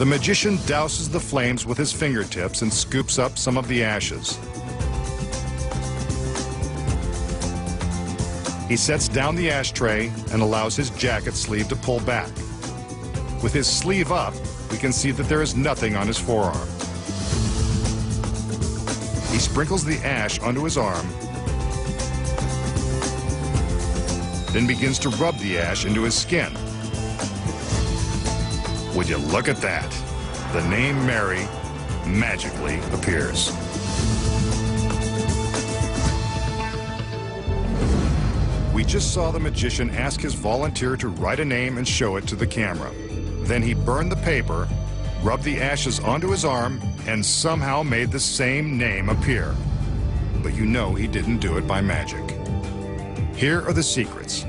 The magician douses the flames with his fingertips and scoops up some of the ashes. He sets down the ashtray and allows his jacket sleeve to pull back. With his sleeve up, we can see that there is nothing on his forearm. He sprinkles the ash onto his arm, then begins to rub the ash into his skin. Would you look at that? The name Mary magically appears. We just saw the magician ask his volunteer to write a name and show it to the camera. Then he burned the paper, rubbed the ashes onto his arm, and somehow made the same name appear. But you know he didn't do it by magic. Here are the secrets.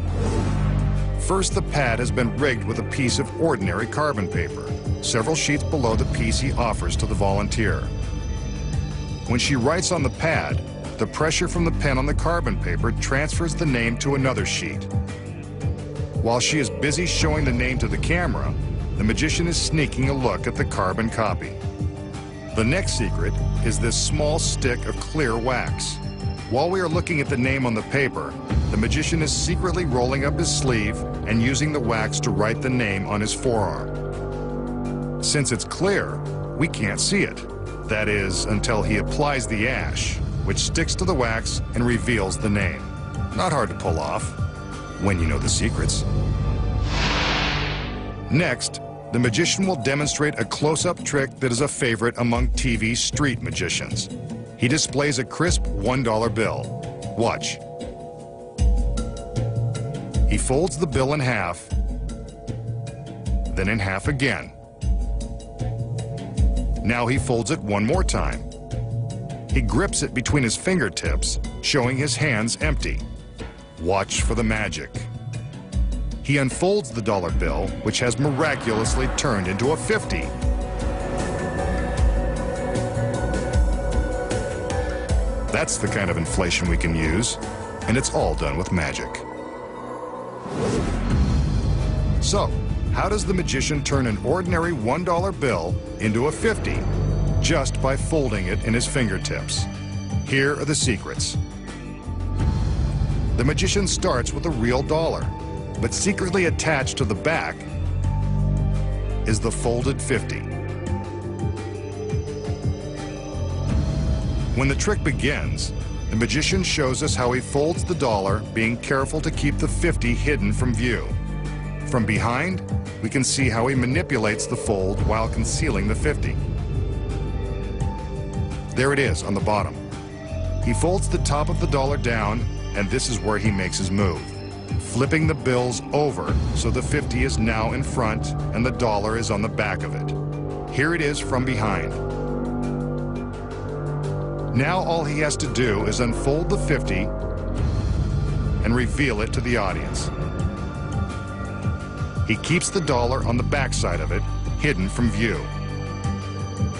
First, the pad has been rigged with a piece of ordinary carbon paper, several sheets below the piece he offers to the volunteer. When she writes on the pad, the pressure from the pen on the carbon paper transfers the name to another sheet. While she is busy showing the name to the camera, the magician is sneaking a look at the carbon copy. The next secret is this small stick of clear wax. While we are looking at the name on the paper, the magician is secretly rolling up his sleeve and using the wax to write the name on his forearm. Since it's clear, we can't see it. That is, until he applies the ash, which sticks to the wax and reveals the name. Not hard to pull off, when you know the secrets. Next, the magician will demonstrate a close-up trick that is a favorite among TV street magicians. He displays a crisp $1 bill. Watch. He folds the bill in half, then in half again. Now he folds it one more time. He grips it between his fingertips, showing his hands empty. Watch for the magic. He unfolds the dollar bill, which has miraculously turned into a 50. That's the kind of inflation we can use, and it's all done with magic. So, how does the magician turn an ordinary $1 bill into a 50? Just by folding it in his fingertips. Here are the secrets. The magician starts with a real dollar, but secretly attached to the back is the folded 50. When the trick begins, the magician shows us how he folds the dollar, being careful to keep the 50 hidden from view. From behind, we can see how he manipulates the fold while concealing the 50. There it is on the bottom. He folds the top of the dollar down, and this is where he makes his move, flipping the bills over so the 50 is now in front and the dollar is on the back of it. Here it is from behind. Now all he has to do is unfold the 50 and reveal it to the audience. He keeps the dollar on the back side of it, hidden from view.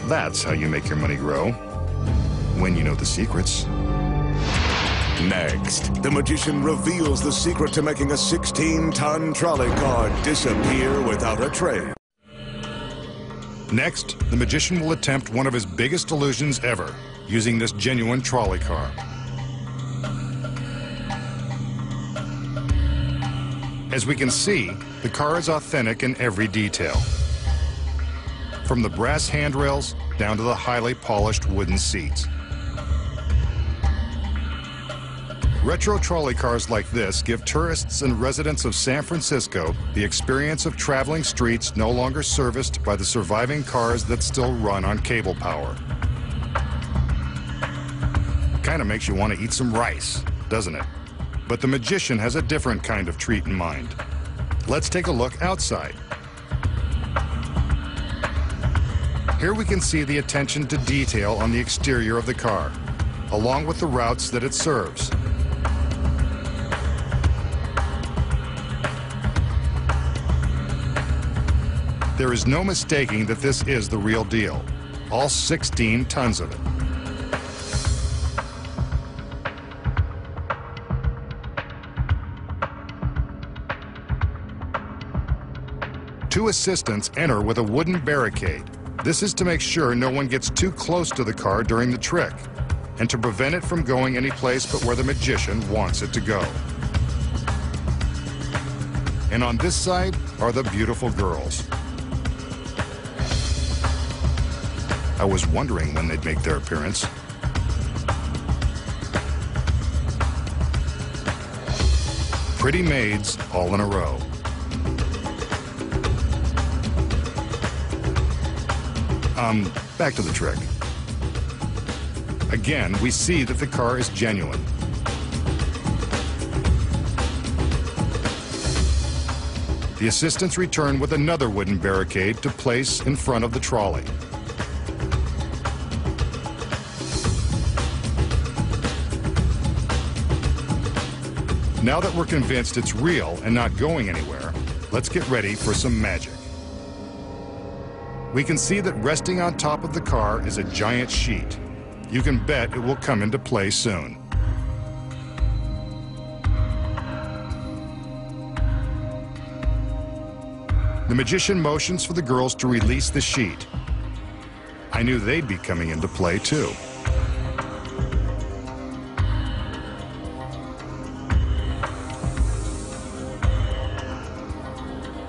That's how you make your money grow, when you know the secrets. Next, the magician reveals the secret to making a 16-ton trolley car disappear without a trace. Next, the magician will attempt one of his biggest illusions ever, using this genuine trolley car. As we can see, the car is authentic in every detail. From the brass handrails down to the highly polished wooden seats. Retro trolley cars like this give tourists and residents of San Francisco the experience of traveling streets no longer serviced by the surviving cars that still run on cable power. Kind of makes you want to eat some rice, doesn't it? But the magician has a different kind of treat in mind. Let's take a look outside. Here we can see the attention to detail on the exterior of the car, along with the routes that it serves. There is no mistaking that this is the real deal, all 16 tons of it. Two assistants enter with a wooden barricade. This is to make sure no one gets too close to the car during the trick, and to prevent it from going any place but where the magician wants it to go. And on this side are the beautiful girls. I was wondering when they'd make their appearance. Pretty maids all in a row. Back to the trick. Again, we see that the car is genuine. The assistants return with another wooden barricade to place in front of the trolley. Now that we're convinced it's real and not going anywhere, let's get ready for some magic. We can see that resting on top of the car is a giant sheet. You can bet it will come into play soon. The magician motions for the girls to release the sheet. I knew they'd be coming into play too.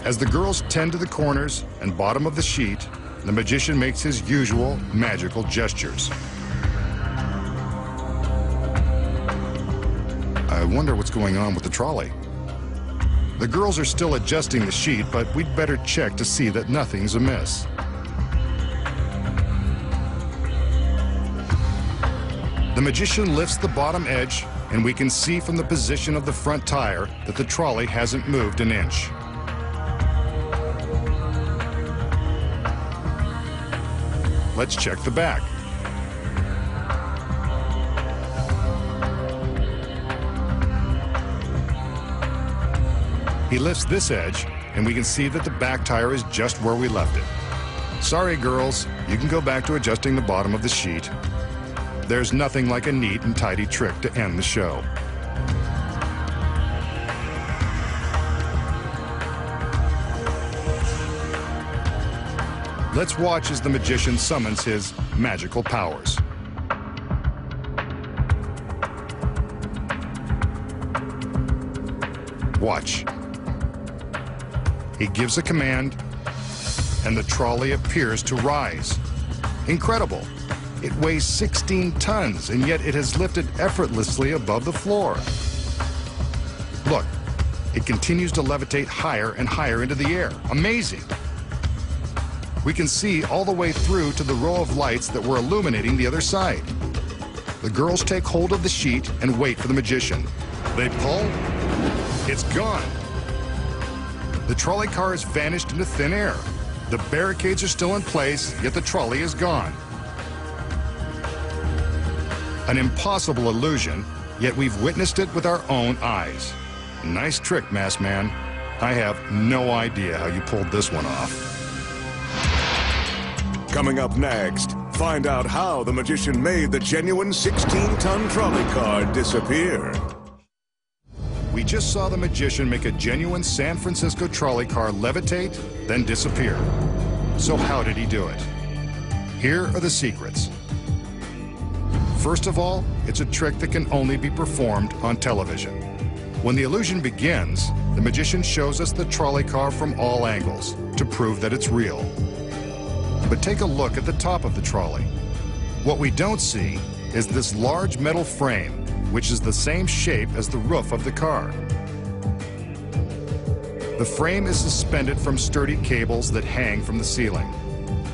As the girls tend to the corners and bottom of the sheet, the magician makes his usual magical gestures. I wonder what's going on with the trolley. The girls are still adjusting the sheet, but we'd better check to see that nothing's amiss. The magician lifts the bottom edge, and we can see from the position of the front tire that the trolley hasn't moved an inch. Let's check the back. He lifts this edge, and we can see that the back tire is just where we left it. Sorry, girls, you can go back to adjusting the bottom of the sheet. There's nothing like a neat and tidy trick to end the show. Let's watch as the magician summons his magical powers. Watch. He gives a command, and the trolley appears to rise. Incredible. It weighs 16 tons, and yet it has lifted effortlessly above the floor. Look, it continues to levitate higher and higher into the air. Amazing. We can see all the way through to the row of lights that were illuminating the other side. The girls take hold of the sheet and wait for the magician. They pull. It's gone. The trolley car has vanished into thin air. The barricades are still in place, yet the trolley is gone. An impossible illusion, yet we've witnessed it with our own eyes. Nice trick, Masked Man. I have no idea how you pulled this one off. Coming up next, find out how the magician made the genuine 16-ton trolley car disappear. We just saw the magician make a genuine San Francisco trolley car levitate, then disappear. So how did he do it? Here are the secrets. First of all, it's a trick that can only be performed on television. When the illusion begins, the magician shows us the trolley car from all angles to prove that it's real. But take a look at the top of the trolley. What we don't see is this large metal frame, which is the same shape as the roof of the car. The frame is suspended from sturdy cables that hang from the ceiling.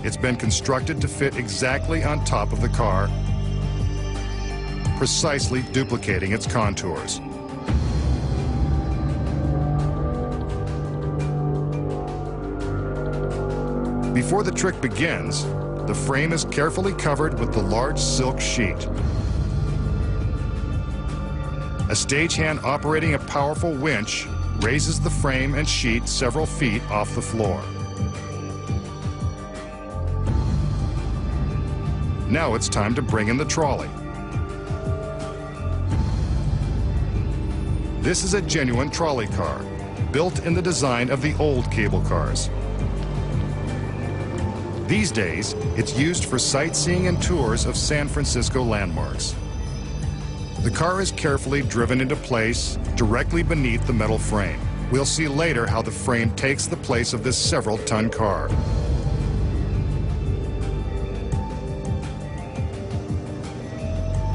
It's been constructed to fit exactly on top of the car, precisely duplicating its contours. Before the trick begins, the frame is carefully covered with the large silk sheet. A stagehand operating a powerful winch raises the frame and sheet several feet off the floor. Now it's time to bring in the trolley. This is a genuine trolley car, built in the design of the old cable cars. These days, it's used for sightseeing and tours of San Francisco landmarks. The car is carefully driven into place directly beneath the metal frame. We'll see later how the frame takes the place of this several-ton car.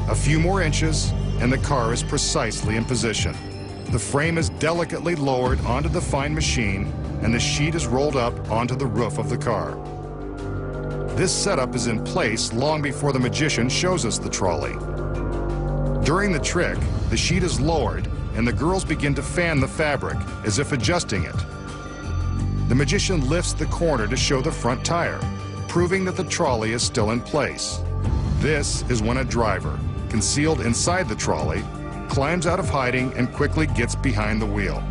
A few more inches, and the car is precisely in position. The frame is delicately lowered onto the fine machine, and the sheet is rolled up onto the roof of the car. This setup is in place long before the magician shows us the trolley. During the trick, the sheet is lowered, and the girls begin to fan the fabric, as if adjusting it. The magician lifts the corner to show the front tire, proving that the trolley is still in place. This is when a driver, concealed inside the trolley, climbs out of hiding and quickly gets behind the wheel.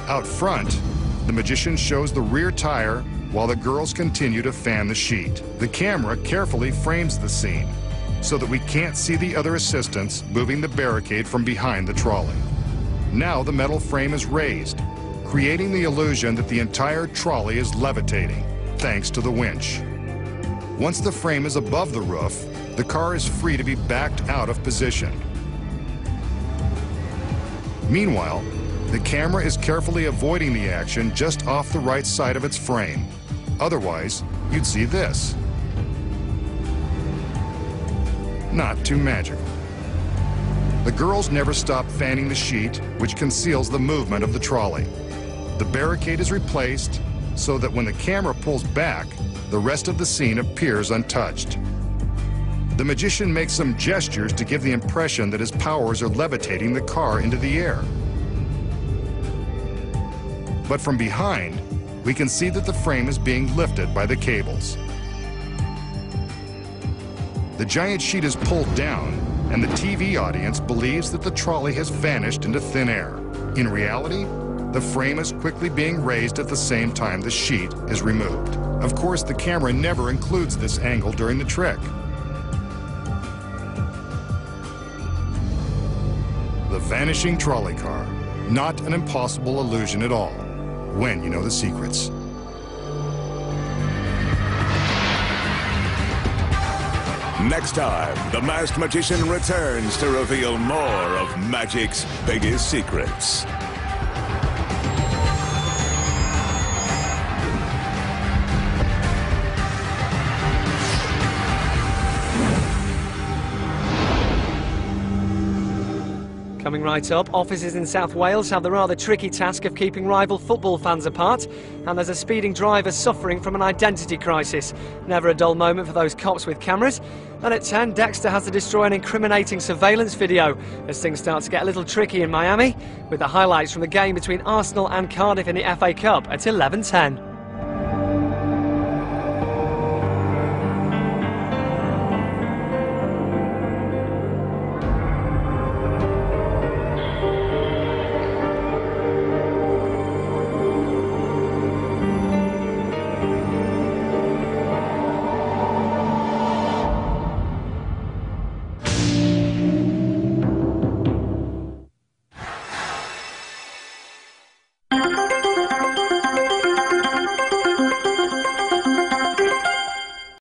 Out front, the magician shows the rear tire while the girls continue to fan the sheet. The camera carefully frames the scene so that we can't see the other assistants moving the barricade from behind the trolley. Now the metal frame is raised, creating the illusion that the entire trolley is levitating, thanks to the winch. Once the frame is above the roof, the car is free to be backed out of position. Meanwhile, the camera is carefully avoiding the action just off the right side of its frame. Otherwise, you'd see this. Not too magical. The girls never stop fanning the sheet, which conceals the movement of the trolley. The barricade is replaced so that when the camera pulls back, the rest of the scene appears untouched. The magician makes some gestures to give the impression that his powers are levitating the car into the air. But from behind, we can see that the frame is being lifted by the cables. The giant sheet is pulled down, and the TV audience believes that the trolley has vanished into thin air. In reality, the frame is quickly being raised at the same time the sheet is removed. Of course, the camera never includes this angle during the trick. The vanishing trolley car. Not an impossible illusion at all, when you know the secrets. Next time, the masked magician returns to reveal more of magic's biggest secrets. Coming right up, officers in South Wales have the rather tricky task of keeping rival football fans apart, and there's a speeding driver suffering from an identity crisis. Never a dull moment for those cops with cameras. And at 10, Dexter has to destroy an incriminating surveillance video as things start to get a little tricky in Miami, with the highlights from the game between Arsenal and Cardiff in the FA Cup at 11:10.